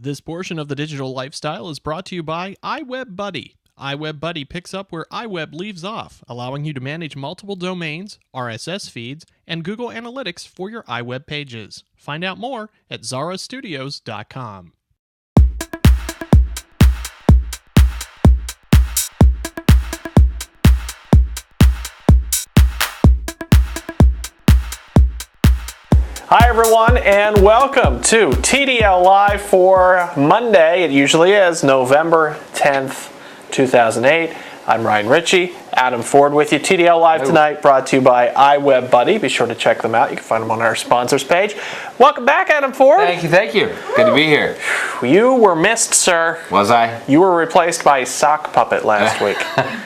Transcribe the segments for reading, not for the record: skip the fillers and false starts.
This portion of the Digital Lifestyle is brought to you by iWeb Buddy. iWeb Buddy picks up where iWeb leaves off, allowing you to manage multiple domains, RSS feeds, and Google Analytics for your iWeb pages. Find out more at zarastudios.com. Hi everyone, and welcome to TDL Live for Monday. It usually is November 10th, 2008. I'm Ryan Ritchie, Adam Ford with you. TDL Live tonight brought to you by iWeb Buddy. Be sure to check them out. You can find them on our sponsors page. Welcome back, Adam Ford. Thank you. Good to be here. You were missed, sir. Was I? You were replaced by a sock puppet last week.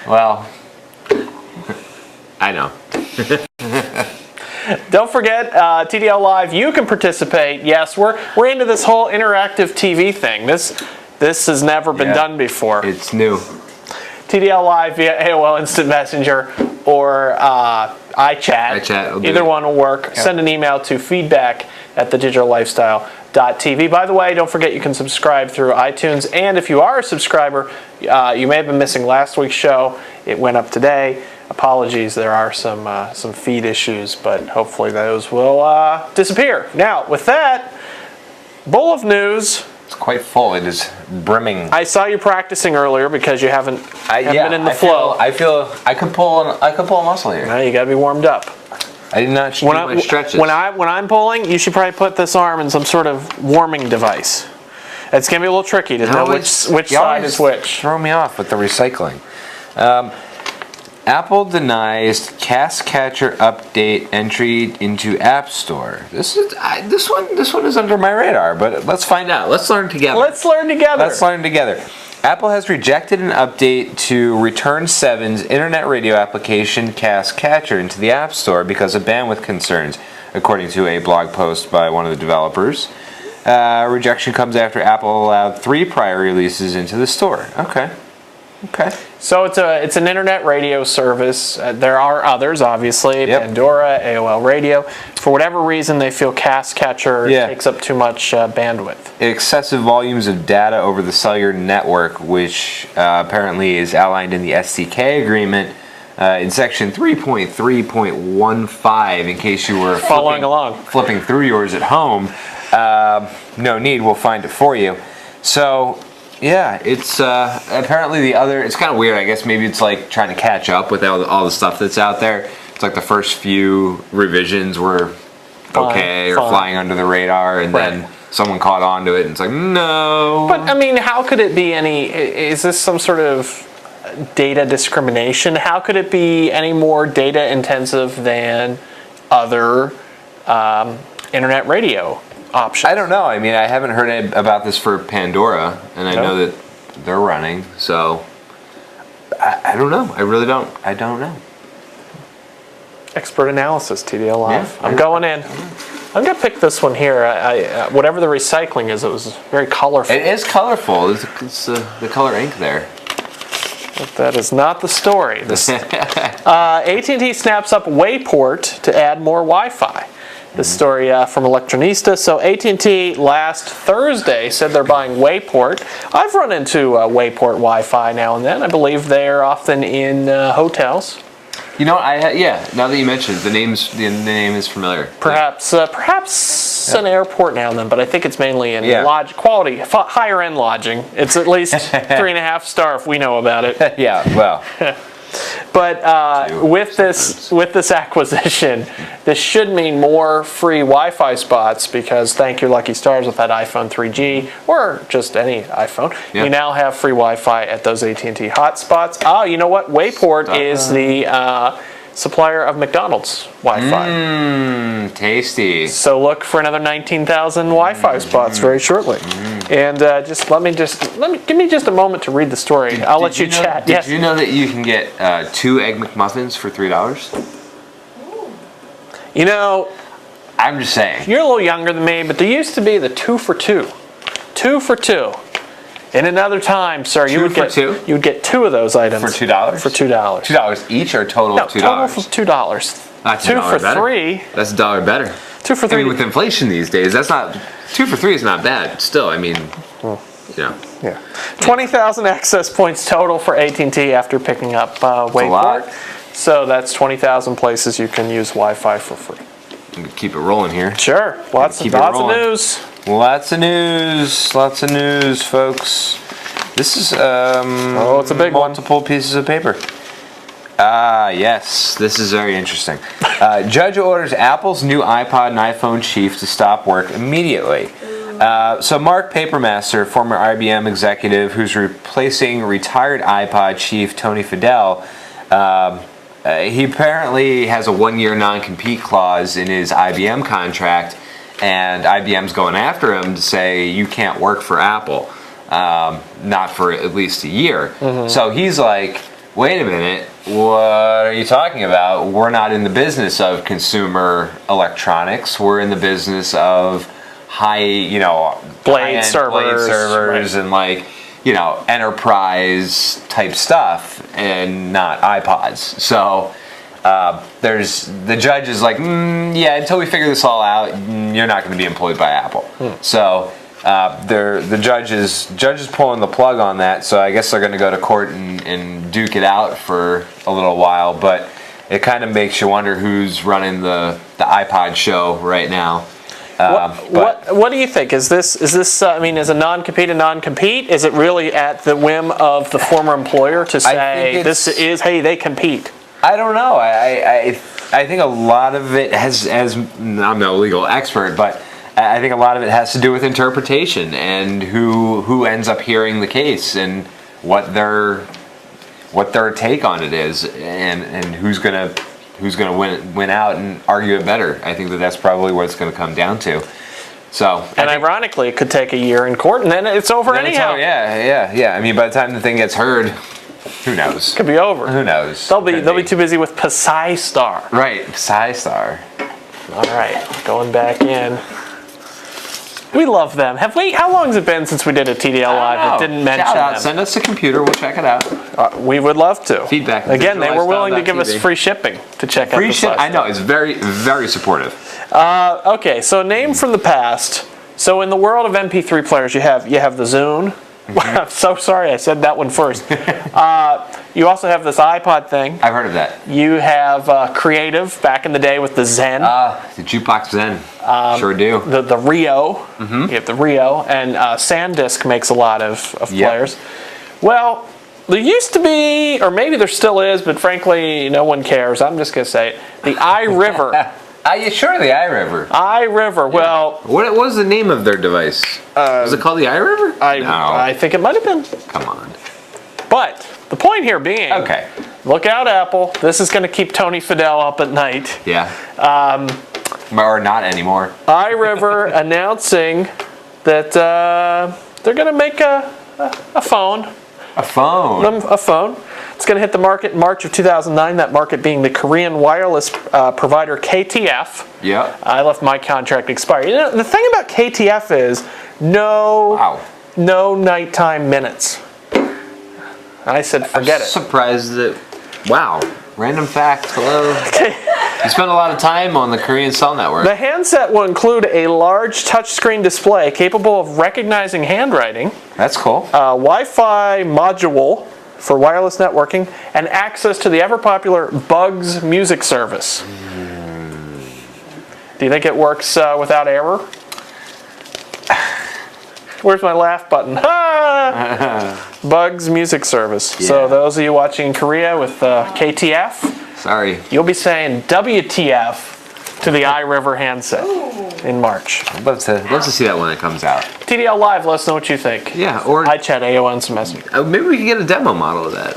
Well, I know. Don't forget, TDL Live, you can participate. Yes, we're into this whole interactive TV thing. This has never been done before. It's new. TDL Live via AOL Instant Messenger or iChat. Either one will work. Yep. Send an email to feedback@thedigitallifestyle.tv. By the way, don't forget you can subscribe through iTunes. And if you are a subscriber, you may have been missing last week's show. It went up today. Apologies, there are some feed issues, but hopefully those will disappear. Now, with that, bowl of news. It's quite full. It is brimming. I saw you practicing earlier because you haven't been in the flow. I feel I could pull a muscle here. No, you got to be warmed up. I did not do my stretches. When I'm pulling, you should probably put this arm in some sort of warming device. It's gonna be a little tricky to know which side is which. Throw me off with the recycling. Apple denies Cast Catcher update entry into App Store. This one is under my radar, but let's find out. Let's learn together. Apple has rejected an update to Return 7's internet radio application Cast Catcher into the App Store because of bandwidth concerns, according to a blog post by one of the developers. Rejection comes after Apple allowed 3 prior releases into the store. Okay. So it's an internet radio service. There are others, obviously. Yep. Pandora, AOL Radio. For whatever reason, they feel Cast Catcher takes up too much bandwidth. Excessive volumes of data over the cellular network, which apparently is outlined in the SDK agreement in section 3.3.15. In case you were flipping through yours at home, no need. We'll find it for you. So. Yeah, it's apparently it's kind of weird. I guess maybe it's like trying to catch up with all the stuff that's out there. It's like the first few revisions were flying under the radar, and then someone caught on to it, and it's like, no. But, I mean, how could it be is this some sort of data discrimination? How could it be any more data intensive than other internet radio options? I don't know. I mean, I haven't heard about this for Pandora, and I know that they're running, so I don't know. I really don't. I don't know. Expert analysis, TDL Live. Yeah, I'm going in. I'm going to pick this one here. Whatever the recycling is, it was very colorful. It is colorful. It's the color ink there. But that is not the story. AT&T snaps up Wayport to add more Wi-Fi. This story from Electronista. So AT&T last Thursday said they're buying Wayport. I've run into Wayport Wi-Fi now and then. I believe they're often in hotels. You know, now that you mentioned it, the name is familiar. Perhaps an airport now and then, but I think it's mainly in quality, higher end lodging. It's at least 3.5 star if we know about it. Yeah, well. But with this acquisition, this should mean more free Wi-Fi spots because thank your lucky stars with that iPhone 3G or just any iPhone, you now have free Wi-Fi at those AT&T hotspots. Oh, you know what? Wayport is the supplier of McDonald's Wi-Fi. Tasty. So look for another 19,000 Wi-Fi spots very shortly. And give me just a moment to read the story. I'll let you chat. Did you know that you can get 2 Egg McMuffins for $3? You know, I'm just saying. You're a little younger than me, but there used to be the 2 for 2. 2 for 2. In another time, sir, you would get 2 of those items for $2. For $2. $2 each or total of $2? Total for $2. That's $2 for better. $3. That's $1 better. 2 for $3. I mean, with inflation these days, that's not 2 for $3 is not bad. Still, I mean, Yeah. 20,000 access points total for AT&T after picking up Wayport. So that's 20,000 places you can use Wi-Fi for free. Keep it rolling here. Sure. Lots of news. Lots of news, folks. This is it's a big multiple pieces of paper. Yes, this is very interesting. Judge orders Apple's new iPod and iPhone chief to stop work immediately. So Mark Papermaster, former IBM executive who's replacing retired iPod chief Tony Fadell, he apparently has a 1-year non-compete clause in his IBM contract, and IBM's going after him to say you can't work for Apple, not for at least a year. So he's like, wait a minute, what are you talking about? We're not in the business of consumer electronics. We're in the business of blade servers and enterprise type stuff, and not iPods. So the judge is like, until we figure this all out, you're not going to be employed by Apple. So the judge is pulling the plug on that. So I guess they're going to go to court and duke it out for a little while. But it kind of makes you wonder who's running the iPod show right now. What do you think? Is this? Is a non-compete a non-compete? Is it really at the whim of the former employer to say they compete? I don't know. I think a lot of it has I'm no legal expert, but I think a lot of it has to do with interpretation and who ends up hearing the case and what their take on it is, and who's gonna win out and argue it better. I think that's probably what it's going to come down to. So, and ironically, it could take a year in court, and then it's over anyhow. Yeah. I mean, by the time the thing gets heard, who knows? Could be over. Who knows? They'll be too busy with Psy-Star. Right, Psy-Star. All right, going back in. We love them. How long has it been since we did a TDL Live that didn't mention them? Send us a computer. We'll check it out. We would love to. Feedback. Again, they were willing to give us free shipping to check out. Free ship. I know. It's very, very supportive. Okay, so name from the past. So in the world of MP3 players, you have the Zune. I'm so sorry I said that one first. You also have this iPod thing. I've heard of that. You have Creative back in the day with the Zen. The Jukebox Zen. Sure do. The Rio. You have the Rio. And SanDisk makes a lot of players. Well, there used to be, or maybe there still is, but frankly, no one cares. I'm just going to say it. The iRiver. Sure, the iRiver. iRiver. Well, what was the name of their device? Was it called the iRiver? I think it might have been. Come on. But the point here being, okay, look out, Apple. This is going to keep Tony Fadell up at night. Yeah. Or not anymore. iRiver announcing that they're going to make a phone. A phone. A phone. It's going to hit the market in March of 2009, that market being the Korean wireless provider KTF. Yeah. I left my contract expired. You know, the thing about KTF is no nighttime minutes. I said, forget it. I'm surprised that, wow, random fact, hello. You spend a lot of time on the Korean cell network. The handset will include a large touchscreen display capable of recognizing handwriting. That's cool. Wi-Fi module for wireless networking, and access to the ever-popular Bugs music service. Do you think it works without error? Where's my laugh button? Bugs music service. Yeah. So those of you watching in Korea with KTF, sorry, you'll be saying WTF to the iRiver handset in March. I'd love to see that when it comes out. TDL Live, let us know what you think. Yeah, or iChat, AOL, and some Messenger. Maybe we can get a demo model of that.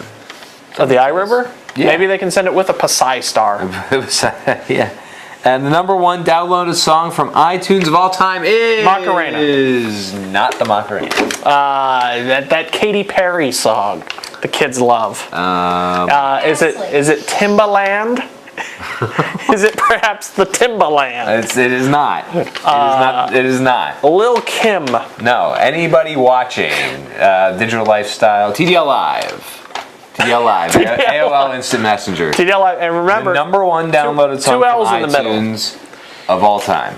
Of the iRiver? Yeah. Maybe they can send it with a Psy-Star. Yeah. And the #1 downloaded song from iTunes of all time is Macarena. Is not the Macarena. That Katy Perry song the kids love. Is it Timbaland? Is it perhaps the Timbaland? It is not. It is not. Lil Kim. No. Anybody watching Digital Lifestyle, TDL Live. AOL Instant Messenger. TDL Live, and remember, the #1 downloaded song two L's from in the iTunes of all time.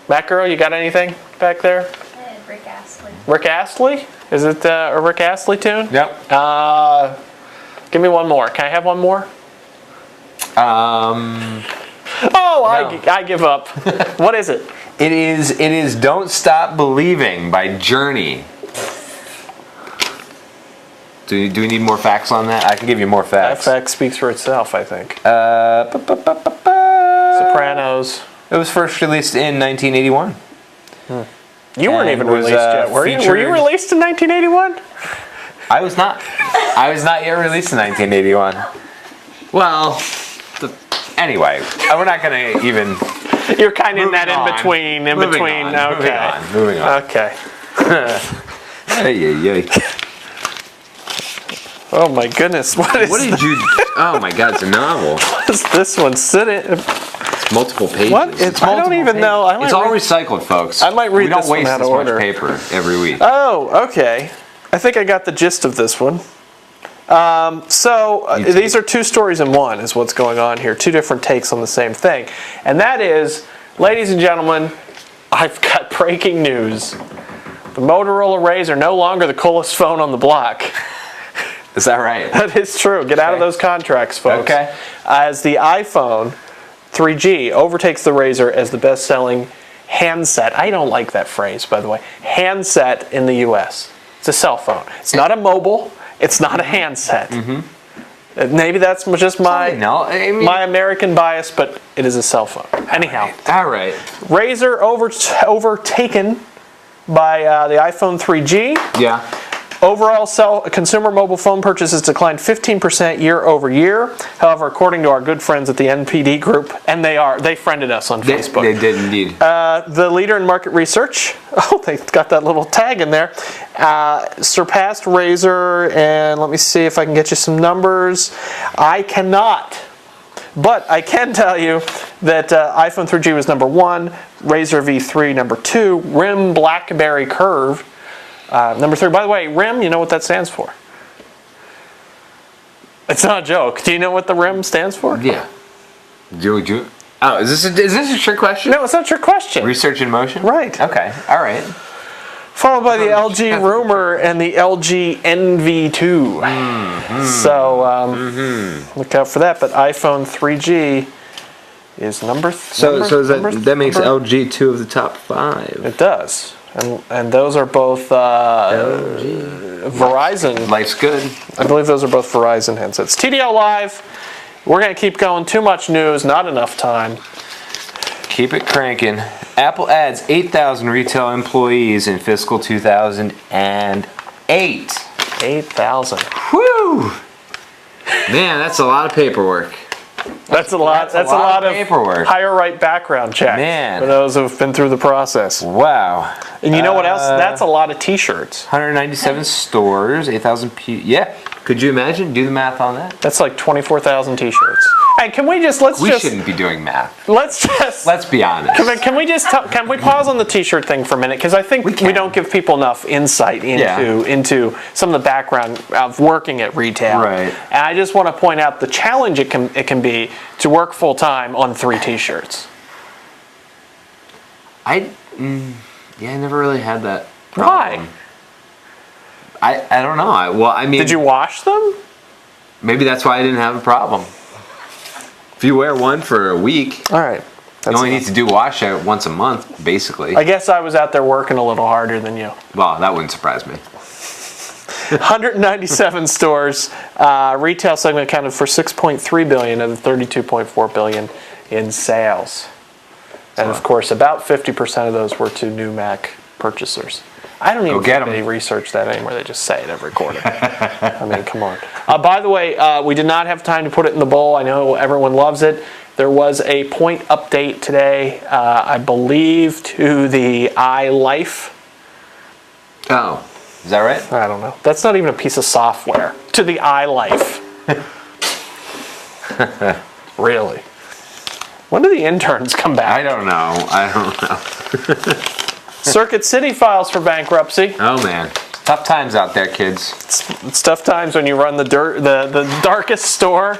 Matt Girl, you got anything back there? Rick Astley. Rick Astley? Is it a Rick Astley tune? Yep. Give me one more. Can I have one more? No. I give up. What is it? It is "Don't Stop Believing" by Journey. Do we need more facts on that? I can give you more facts. That fact speaks for itself, I think. Uh, Sopranos. It was first released in 1981. You weren't even was, released yet, were you? Were you released in 1981? I was not. I was not yet released in 1981. Well, anyway, we're not going to even... You're kind of in that Moving in-between. Moving on. Okay. Hey. Oh my goodness. What did you... Oh my God, it's a novel. What is this one sitting? It's multiple pages. What? I don't even know. It's all recycled, folks. I might read this one out of We don't order. waste this much paper every week. Oh, okay. I think I got the gist of this one. These are two stories in one is what's going on here. Two different takes on the same thing. And that is, ladies and gentlemen, I've got breaking news. The Motorola Razr no longer the coolest phone on the block. Is that right? That is true. Get out of those contracts, folks. Okay. As the iPhone 3G overtakes the Razr as the best-selling handset. I don't like that phrase, by the way. Handset in the U.S. It's a cell phone. It's not a mobile. It's not a handset. Maybe that's just my American bias, but it is a cell phone. Anyhow. All right. Razr overtaken by the iPhone 3G. Yeah. Overall, consumer mobile phone purchases declined 15% year over year. However, according to our good friends at the NPD Group, and they friended us on Facebook. They did indeed. The leader in market research, they got that little tag in there, surpassed Razr, and let me see if I can get you some numbers. I cannot. But I can tell you that iPhone 3G was number 1, Razr V3 number 2, RIM BlackBerry Curve number 3. By the way, RIM, you know what that stands for? It's not a joke. Do you know what the RIM stands for? Yeah. Oh, is this a trick question? No, it's not your question. Research in motion? Right. Okay. All right. Followed by the LG Rumor and the LG NV2. So look out for that. But iPhone 3G is number 3. That makes LG 2 of the top 5. It does. And those are both Verizon. Life's good. I believe those are both Verizon handsets. TDL Live. We're going to keep going. Too much news, not enough time. Keep it cranking. Apple adds 8,000 retail employees in fiscal 2008. 8,000. Whew! Man, that's a lot of paperwork. That's a lot of paperwork. Higher right background check. Man. For those who've been through the process. Wow. And you know what else? That's a lot of t-shirts. 197 stores, 8,000 Yeah. Could you imagine? Do the math on that. That's like 24,000 t-shirts. Hey, can we just We shouldn't be doing math. Let's be honest. Can we pause on the t-shirt thing for a minute? Because I think we don't give people enough insight into some of the background of working at retail. Right. And I just want to point out the challenge it can be to work full time on 3 t-shirts. I never really had that problem. Why? I don't know. I mean, did you wash them? Maybe that's why I didn't have a problem. If you wear one for a week, all right. You only need to do wash out once a month, basically. I guess I was out there working a little harder than you. Well, that wouldn't surprise me. 197 stores. Retail segment accounted for $6.3 billion of the $32.4 billion in sales. And of course, about 50% of those were to new Mac purchasers. I don't even think they research that anymore. They just say it every quarter. I mean, come on. By the way, we did not have time to put it in the bowl. I know everyone loves it. There was a point update today, I believe, to the iLife. Oh, is that right? I don't know. That's not even a piece of software. To the iLife. Really? When do the interns come back? I don't know. Circuit City files for bankruptcy. Oh man, tough times out there, kids. It's tough times when you run the darkest store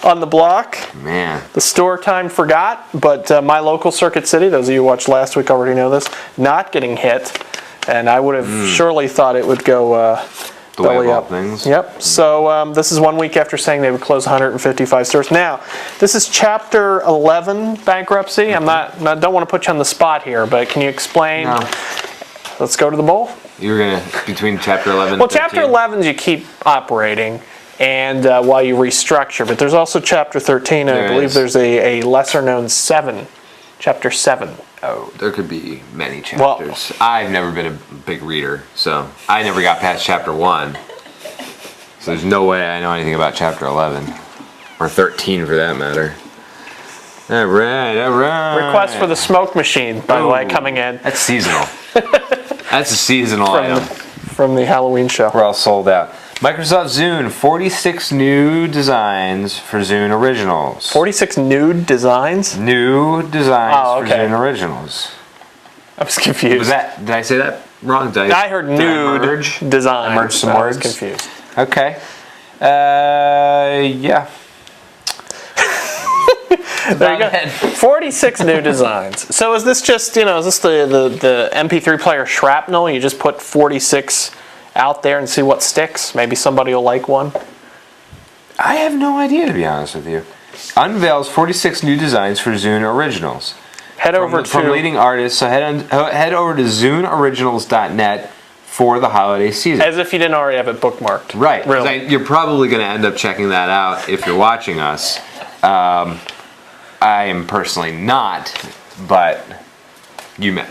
on the block. Man. The store time forgot, but my local Circuit City, those of you who watched last week already know this, not getting hit. And I would have surely thought it would go The way of belly all up. things. Yep. So this is 1 week after saying they would close 155 stores. Now, this is Chapter 11 bankruptcy. I don't want to put you on the spot here, but can you explain? No. Let's go to the bowl. You were going to, between Chapter 11 Well, and 13? Chapter 11 you keep operating, and while you restructure. But there's also Chapter 13, and I believe there's a lesser-known 7, Chapter 7. Oh, there could be many chapters. I've never been a big reader, so I never got past Chapter 1. So there's no way I know anything about Chapter 11. Or 13 for that matter. All right. Request for the smoke machine, by the way, coming in. That's seasonal. That's a seasonal item. From the Halloween show. We're all sold out. Microsoft Zune, 46 new designs for Zune Originals. 46 nude designs? New designs okay. for Zune Originals. I was confused. Did I say that wrong? I heard nude designs. I merged some words. words. I was confused. Okay. Yeah. There you go. 46 new designs. So is this just, is this the MP3 player shrapnel? You just put 46 out there and see what sticks? Maybe somebody will like one? I have no idea, to be honest with you. Unveils 46 new designs for Zune Originals. From leading artists, so head over to ZuneOriginals.net for the holiday season. As if you didn't already have it bookmarked. Right. Really. You're probably going to end up checking that out if you're watching us. I am personally not, but you may.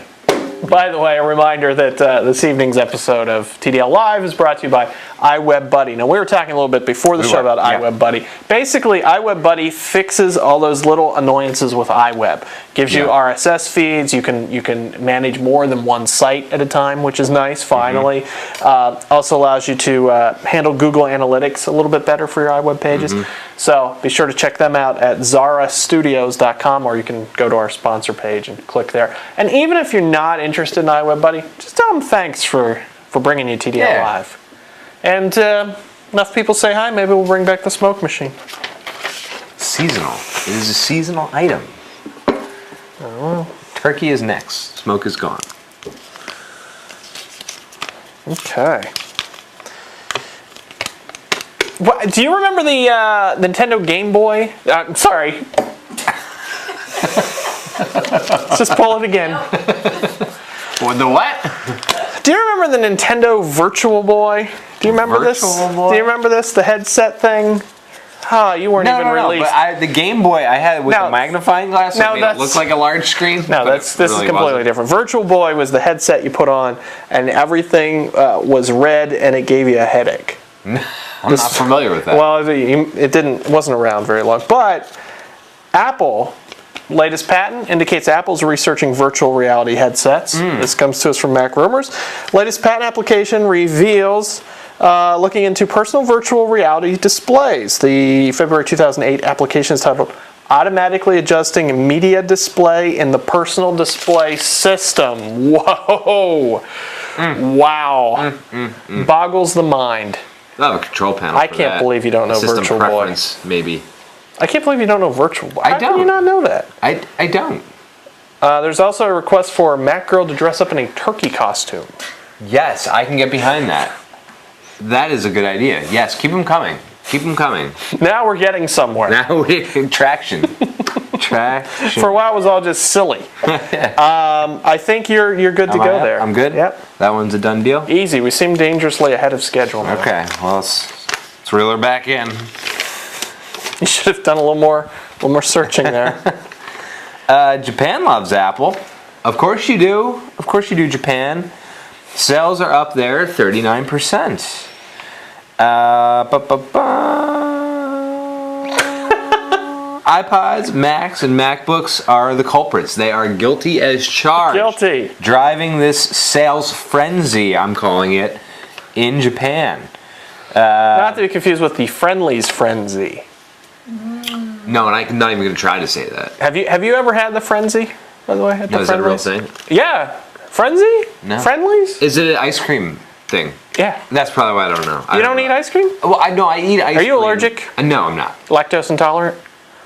By the way, a reminder that this evening's episode of TDL Live is brought to you by iWebBuddy. Now, we were talking a little bit before the show about iWebBuddy. Basically, iWebBuddy fixes all those little annoyances with iWeb. Gives you RSS feeds. You can manage more than one site at a time, which is nice, finally. Also allows you to handle Google Analytics a little bit better for your iWeb pages. So be sure to check them out at zarastudios.com, or you can go to our sponsor page and click there. And even if you're not interested in iWebBuddy, just tell them thanks for bringing you TDL Live. And enough people say hi, maybe we'll bring back the smoke machine. Seasonal. It is a seasonal item. Turkey is next. Smoke is gone. Okay. What, do you remember the Nintendo Game Boy? Sorry. Let's just pull it again. The what? Do you remember the Nintendo Virtual Boy? Do you remember this? Boy? Do you remember this? The headset thing? Oh, you weren't even released. But the Game Boy I had with the magnifying glass, so it looked like a large screen. No, this is completely different. Virtual Boy was the headset you put on, and everything was red, and it gave you a headache. I'm not familiar with that. Well, it wasn't around very long. But Apple, latest patent indicates Apple's researching virtual reality headsets. This comes to us from Mac Rumors. Latest patent application reveals looking into personal virtual reality displays. The February 2008 application is titled Automatically Adjusting Media Display in the Personal Display System. Whoa! Wow. Boggles the mind. I have a control panel. I can't believe you don't know System Virtual preference, Boy. Maybe. I can't believe you don't know Virtual Boy. I How don't. can you not know that? I don't. There's also a request for a Mac girl to dress up in a turkey costume. Yes, I can get behind that. That is a good idea. Yes, keep them coming. Keep them coming. Now we're getting somewhere. Now we traction. Traction. For a while, it was all just silly. I think you're good to go there. I'm good? Yep. That one's a done deal? Easy. We seem dangerously ahead of schedule now. Okay, well, let's reel her back in. You should have done a little more searching there. Japan loves Apple. Of course you do. Of course you do, Japan. Sales are up there 39%. iPods, Macs, and MacBooks are the culprits. They are guilty as charged. Guilty. Driving this sales frenzy, I'm calling it, in Japan. Not to be confused with the Friendly's frenzy. No, and I'm not even going to try to say that. Have you ever had the frenzy? By the way, No, is that a real thing? Yeah. Frenzy? No. Friendly's? Is it an ice cream thing. Yeah. That's probably why I don't know. You don't eat ice cream? Well, I know I eat ice cream. Are you allergic? No, I'm not. Lactose intolerant?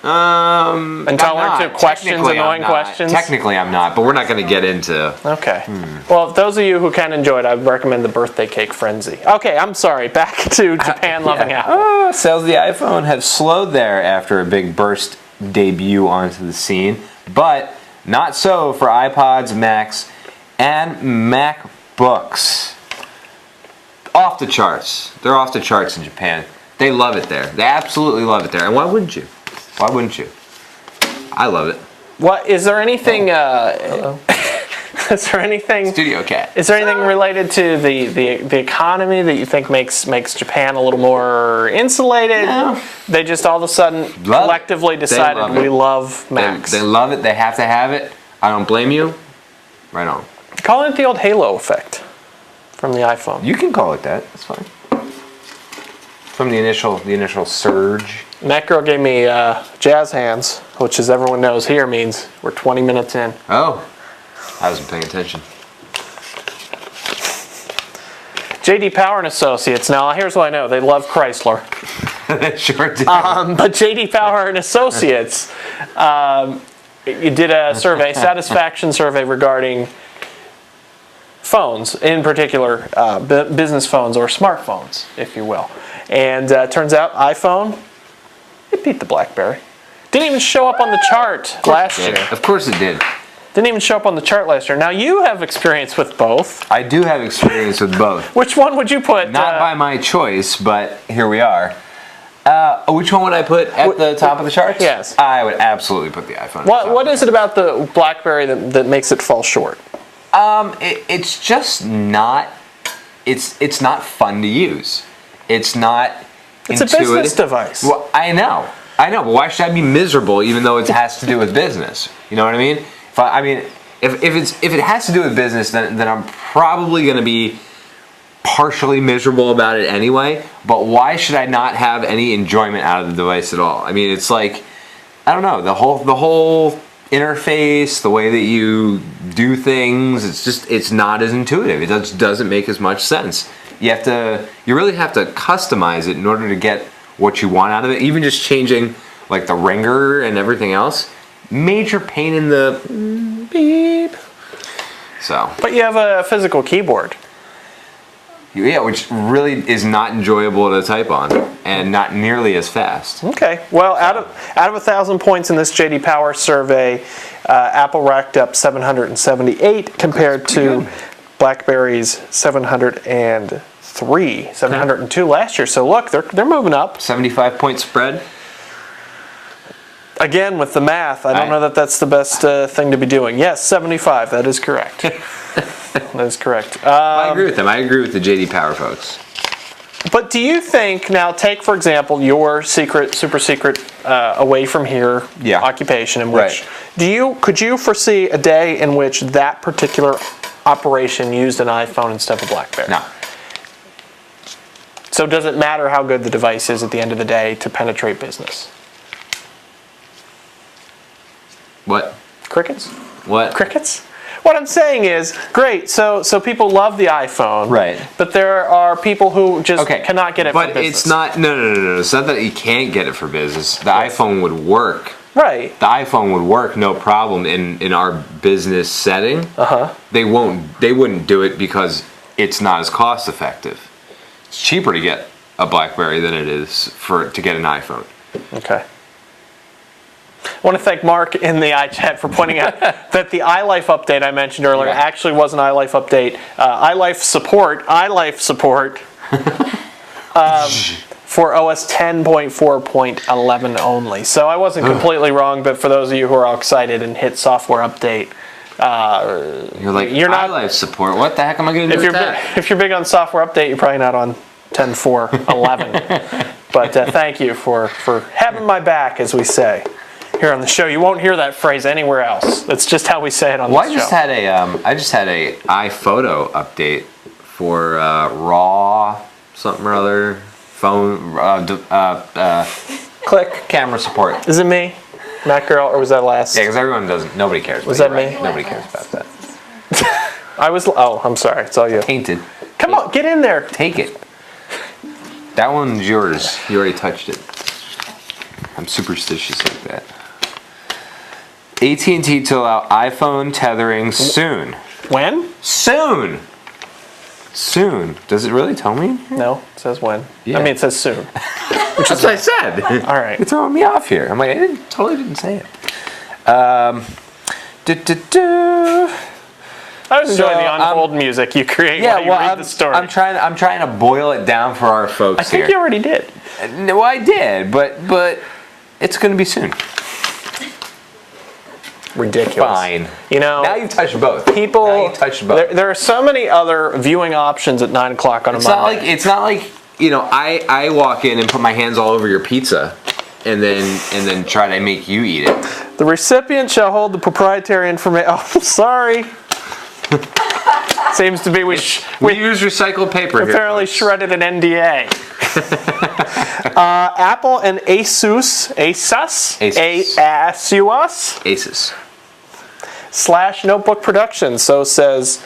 Intolerant to questions, annoying questions? Technically, I'm not, but we're not going to get into... Okay. Well, those of you who can enjoy it, I would recommend the birthday cake frenzy. Okay, I'm sorry. Back to Japan loving Apple. Sales of the iPhone have slowed there after a big burst debut onto the scene, but not so for iPods, Macs, and MacBooks. Off the charts. They're off the charts in Japan. They love it there. They absolutely love it there. And why wouldn't you? Why wouldn't you? I love it. What is there anything? Is there anything? Studio cat. Is there anything related to the economy that you think makes Japan a little more insulated? No. They just all of a sudden collectively decided we love Macs. They love it. They have to have it. I don't blame you. Right on. Call it the old halo effect from the iPhone. You can call it that. That's fine. From the initial surge. Mac Girl gave me jazz hands, which, as everyone knows here, means we're 20 minutes in. Oh, I wasn't paying attention. J.D. Power and Associates. Now, here's what I know: they love Chrysler. They sure do. But J.D. Power and Associates, you did a survey, satisfaction survey regarding phones, in particular business phones or smartphones, if you will. And turns out iPhone, it beat the BlackBerry. Didn't even show up on the chart last year. Of course it did. Didn't even show up on the chart last year. Now you have experience with both. I do have experience with both. Which one would you put? Not by my choice, but here we are. Which one would I put at the top of the charts? Yes. I would absolutely put the iPhone. What is it about the BlackBerry that makes it fall short? It's just not. It's not fun to use. It's not. It's intuitive. a business device. Well, I know, but why should I be miserable even though it has to do with business? You know what I mean? If it has to do with business, then I'm probably going to be partially miserable about it anyway. But why should I not have any enjoyment out of the device at all? I mean, it's like, I don't know, the whole interface, the way that you do things, it's not as intuitive. It just doesn't make as much sense. You really have to customize it in order to get what you want out of it. Even just changing like the ringer and everything else, major pain in the beep. So. But you have a physical keyboard. Yeah, which really is not enjoyable to type on, and not nearly as fast. Okay. Well, out of 1,000 points in this J.D. Power survey, Apple racked up 778 compared to BlackBerry's 702 last year. So look, they're moving up. 75-point spread. Again, with the math, I don't know that that's the best thing to be doing. Yes, 75. That is correct. That is correct. I agree with them. I agree with the J.D. Power folks. But do you think, now take for example your super secret away from here occupation, in which could you foresee a day in which that particular operation used an iPhone instead of a BlackBerry? No. So does it matter how good the device is at the end of the day to penetrate business? What? Crickets? What? Crickets? What I'm saying is, great, so people love the iPhone. Right. But there are people who just cannot get it for business. But it's not, no. It's not that you can't get it for business. The iPhone would work. Right. The iPhone would work no problem in our business setting. Uh-huh. They wouldn't do it because it's not as cost effective. It's cheaper to get a BlackBerry than it is to get an iPhone. Okay. I want to thank Mark in the iChat for pointing out that the iLife update I mentioned earlier actually was an iLife update. iLife support for OS 10.4.11 only. So I wasn't completely wrong, but for those of you who are all excited and hit software update, you're not iLife support. What the heck am I going to do with that? If you're big on software update, you're probably not on 10.4.11. But thank you for having my back, as we say. Here on the show, you won't hear that phrase anywhere else. That's just how we say it on the show. I just had a iPhoto update for RAW something or other phone click camera support. Is it me, Mac Girl, or was that last? Yeah, because everyone doesn't. Nobody cares. Was that me? Nobody cares about that. I'm sorry. It's all you. Tainted. Come on, get in there. Take it. That one's yours. You already touched it. I'm superstitious like that. AT&T to allow iPhone tethering soon. When? Soon. Soon. Does it really tell me? No, it says when. Yeah. I mean, it says soon. That's what I said. All right. You're throwing me off here. I'm like, totally didn't say it. I was enjoying the on-hold music you create while you read the story. I'm trying to boil it down for our folks I think here. you already did. No, I did, but it's going to be soon. Ridiculous. Fine. You know, now you've touched both. People. Now you've touched both. There are so many other viewing options at 9 o'clock on a Monday. It's not like I walk in and put my hands all over your pizza, and then try to make you eat it. The recipient shall hold the proprietary information. Oh, sorry. Seems to be we use recycled paper. apparently here, shredded an NDA. Apple and Asus / notebook production. So says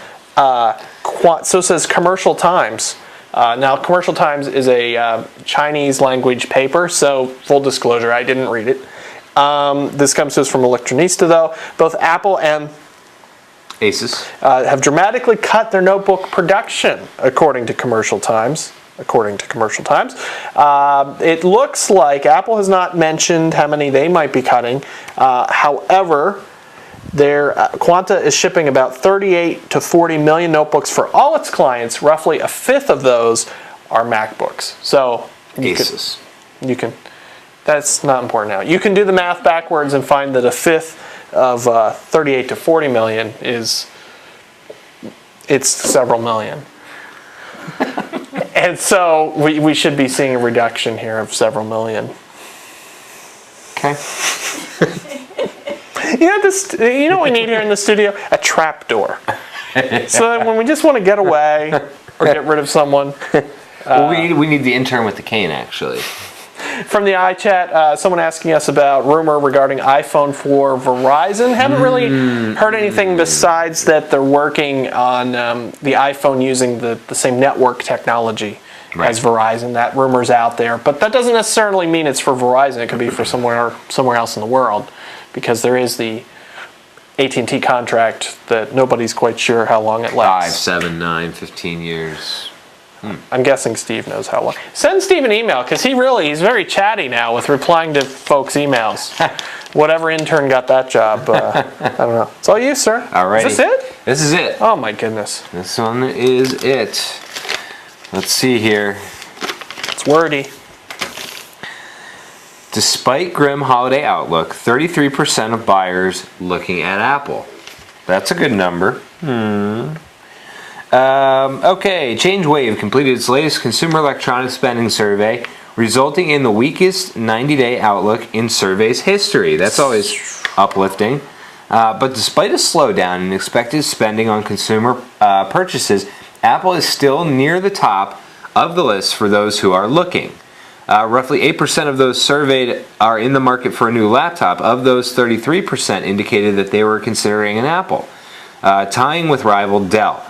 Commercial Times. Now, Commercial Times is a Chinese language paper, so full disclosure, I didn't read it. This comes to us from Electronista, though. Both Apple and Asus have dramatically cut their notebook production, according to Commercial Times. It looks like Apple has not mentioned how many they might be cutting. However, their Quanta is shipping about 38 to 40 million notebooks for all its clients. Roughly a fifth of those are MacBooks. So Asus. You can. That's not important now. You can do the math backwards and find that a fifth of 38 to 40 million it's several million. And so we should be seeing a reduction here of several million. Okay. You know what we need here in the studio? A trap door. So that when we just want to get away or get rid of someone. Well, we need the intern with the cane, actually. From the iChat, someone asking us about rumor regarding iPhone for Verizon. Haven't really heard anything besides that they're working on the iPhone using the same network technology as Verizon. That rumor's out there, but that doesn't necessarily mean it's for Verizon. It could be for somewhere else in the world, because there is the AT&T contract that nobody's quite sure how long it lasts. 5, 7, 9, 15 years. I'm guessing Steve knows how long. Send Steve an email, because he's very chatty now with replying to folks' emails. Whatever intern got that job, I don't know. It's all you, sir. Alrighty. Is this it? This is it. Oh my goodness. This one is it. Let's see here. It's wordy. Despite grim holiday outlook, 33% of buyers looking at Apple. That's a good number. Okay, ChangeWave completed its latest consumer electronics spending survey, resulting in the weakest 90-day outlook in survey's history. That's always uplifting. But despite a slowdown in expected spending on consumer purchases, Apple is still near the top of the list for those who are looking. Roughly 8% of those surveyed are in the market for a new laptop. Of those, 33% indicated that they were considering an Apple, tying with rival Dell.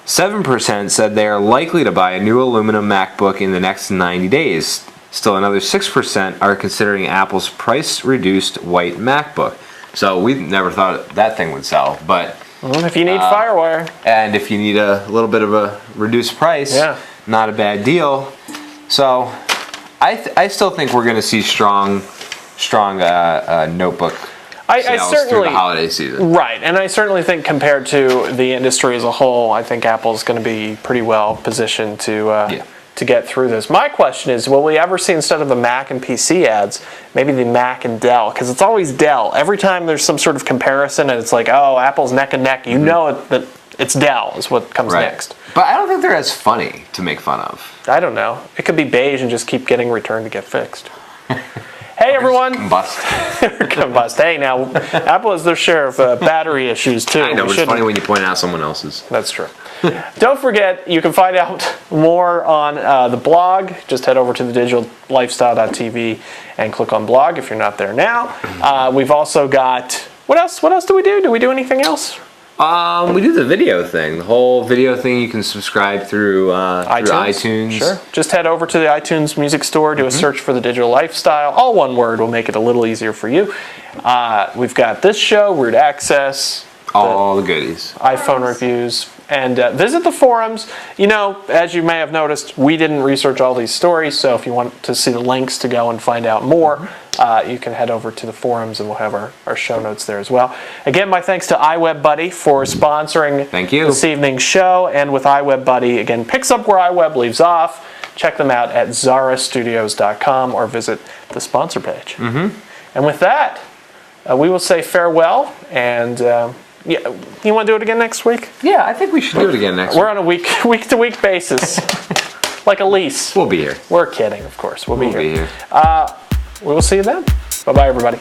7% said they are likely to buy a new aluminum MacBook in the next 90 days. Still another 6% are considering Apple's price-reduced white MacBook. So we never thought that thing would sell, but... Well, if you need FireWire. And if you need a little bit of a reduced price, not a bad deal. So I still think we're going to see strong notebook sales through the holiday season. Right, and I certainly think compared to the industry as a whole, I think Apple's going to be pretty well positioned to get through this. My question is, will we ever see, instead of the Mac and PC ads, maybe the Mac and Dell? Because it's always Dell. Every time there's some sort of comparison and it's like, oh, Apple's neck and neck, you know that it's Dell is what comes next. But I don't think they're as funny to make fun of. I don't know. It could be beige and just keep getting returned to get fixed. Hey, everyone. Combust. Hey, now, Apple has their share of battery issues, too. I know, but it's funny when you point out someone else's. That's true. Don't forget, you can find out more on the blog. Just head over to thedigitallifestyle.tv and click on blog if you're not there now. We've also got... What else do we do? Do we do anything else? We do the video thing. The whole video thing you can subscribe through iTunes. Sure. Just head over to the iTunes music store, do a search for The Digital Lifestyle. All one word will make it a little easier for you. We've got this show, Root Access. All the goodies. iPhone reviews. And visit the forums. You know, as you may have noticed, we didn't research all these stories, so if you want to see the links to go and find out more, you can head over to the forums and we'll have our show notes there as well. Again, my thanks to iWeb Buddy for sponsoring this evening's show. And with iWeb Buddy, again, picks up where iWeb leaves off. Check them out at zarastudios.com or visit the sponsor page. And with that, we will say farewell and... yeah, you want to do it again next week? Yeah, I think we should do it again next week. We're on a week-to-week basis, like a lease. We'll be here. We're kidding, of course. We'll be here. We will see you then. Bye-bye, everybody.